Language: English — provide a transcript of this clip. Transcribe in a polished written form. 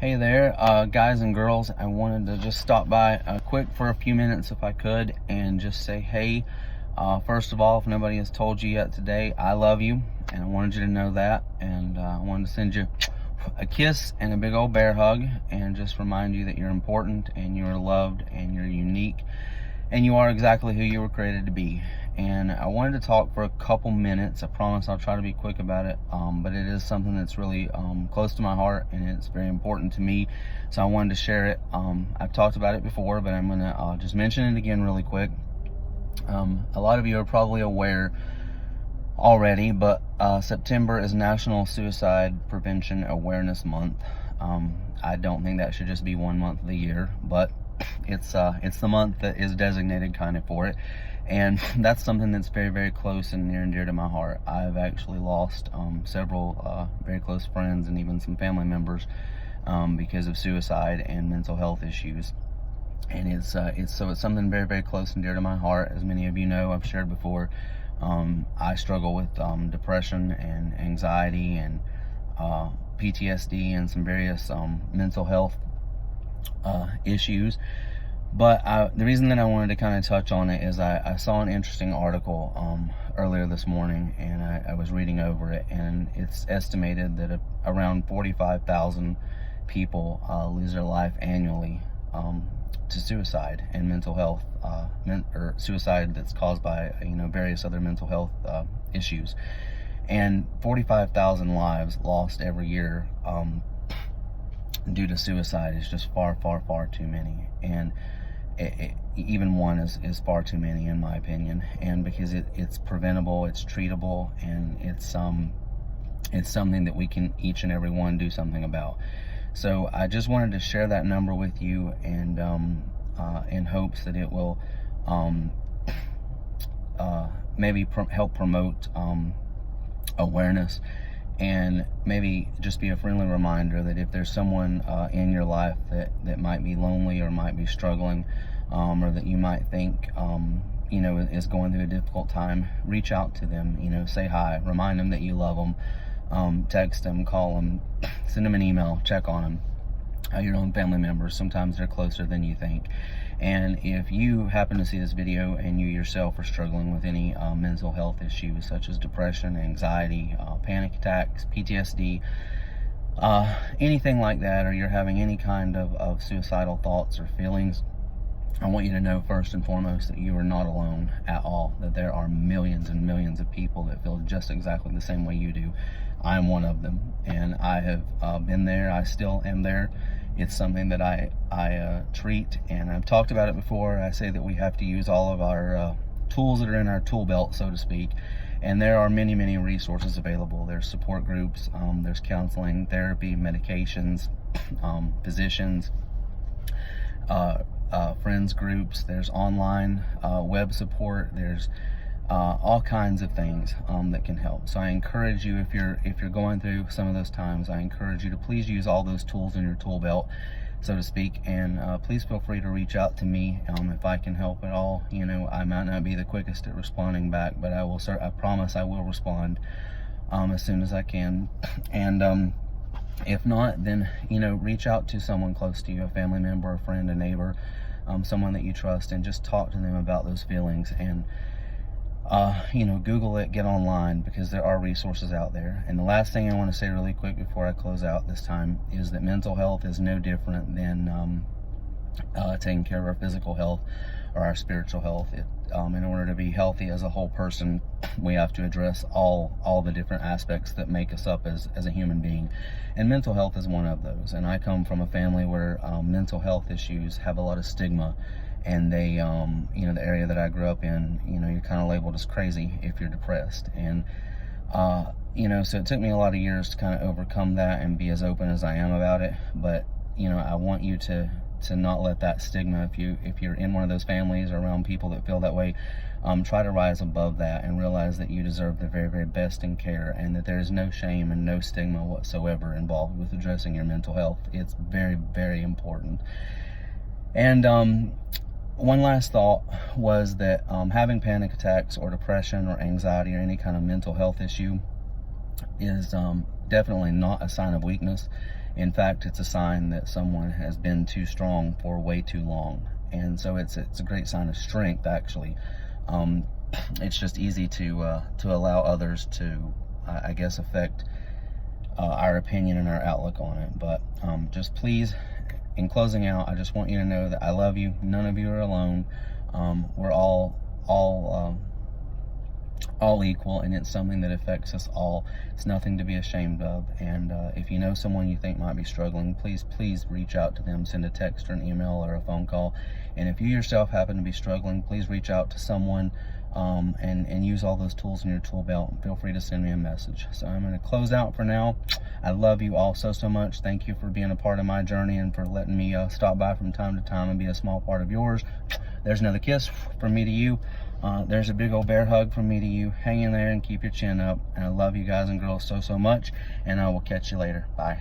Hey there, guys and girls. I wanted to just stop by quick for a few minutes if I could and just say hey. First of all, if nobody has told you yet today, I love you, and I wanted you to know that. And I wanted to send you a kiss and a big old bear hug and just remind you that you're important and you're loved and you're unique and you are exactly who you were created to be. And I wanted to talk for a couple minutes. I promise I'll try to be quick about it, but it is something that's really close to my heart and it's very important to me, so I wanted to share it. I've talked about it before, but I'm gonna just mention it again really quick. A lot of you are probably aware already, but September is National Suicide Prevention Awareness Month. I don't think that should just be 1 month of the year, but it's the month that is designated kind of for it, and that's something that's very, very close and near and dear to my heart. I've actually lost several very close friends and even some family members because of suicide and mental health issues. And it's something very, very close and dear to my heart. As many of you know, I've shared before, I struggle with depression and anxiety and PTSD and some various mental health issues. But the reason that I wanted to kind of touch on it is I saw an interesting article earlier this morning, and I was reading over it, and it's estimated that around 45,000 people lose their life annually to suicide and mental health, or suicide that's caused by various other mental health issues. And 45,000 lives lost every year due to suicide is just far, far, far too many. And even one is far too many, in my opinion. And because it's preventable, it's treatable, and it's something that we can each and every one do something about. So I just wanted to share that number with you, and in hopes that it will maybe help promote awareness, and maybe just be a friendly reminder that if there's someone in your life that might be lonely or might be struggling, or that you might think is going through a difficult time, reach out to them. Say hi, remind them that you love them, text them, call them, send them an email, check on them. Your own family members, sometimes they're closer than you think. And if you happen to see this video and you yourself are struggling with any mental health issues such as depression, anxiety, panic attacks, PTSD, anything like that, or you're having any kind of suicidal thoughts or feelings, I want you to know first and foremost that you are not alone at all, that there are millions and millions of people that feel just exactly the same way you do. I am one of them, and I have been there. I still am there. It's something that I treat, and I've talked about it before. I say that we have to use all of our tools that are in our tool belt, so to speak, and there are many, many resources available. There's support groups, there's counseling, therapy, medications, physicians, friends groups, there's online web support, there's all kinds of things that can help. So I encourage you, if you're going through some of those times, I encourage you to please use all those tools in your tool belt, so to speak, and please feel free to reach out to me if I can help at all. I might not be the quickest at responding back, but I promise I will respond as soon as I can. And if not, then reach out to someone close to you, a family member, a friend, a neighbor, someone that you trust, and just talk to them about those feelings. And Google it, get online, because there are resources out there. And the last thing I want to say really quick before I close out this time is that mental health is no different than taking care of our physical health or our spiritual health. In order to be healthy as a whole person, we have to address all the different aspects that make us up as a human being, and mental health is one of those. And I come from a family where mental health issues have a lot of stigma, and they the area that I grew up in, you're kind of labeled as crazy if you're depressed. And so it took me a lot of years to kind of overcome that and be as open as I am about it. But I want you to not let that stigma, if you're in one of those families or around people that feel that way, try to rise above that and realize that you deserve the very, very best in care, and that there is no shame and no stigma whatsoever involved with addressing your mental health. It's very, very important. And one last thought was that having panic attacks or depression or anxiety or any kind of mental health issue is definitely not a sign of weakness. In fact, it's a sign that someone has been too strong for way too long. And so it's a great sign of strength, actually. It's just easy to allow others to, I guess, affect our opinion and our outlook on it. But just please, in closing out, I just want you to know that I love you. None of you are alone. We're all equal, and it's something that affects us all. It's nothing to be ashamed of. And if you know someone you think might be struggling, please reach out to them. Send a text or an email or a phone call. And if you yourself happen to be struggling, please reach out to someone and use all those tools in your tool belt. Feel free to send me a message. So I'm going to close out for now. I love you all so much. Thank you for being a part of my journey and for letting me stop by from time to time and be a small part of yours. There's another kiss from me to you. There's a big old bear hug from me to you. Hang in there and keep your chin up. And I love you guys and girls so much. And I will catch you later. Bye.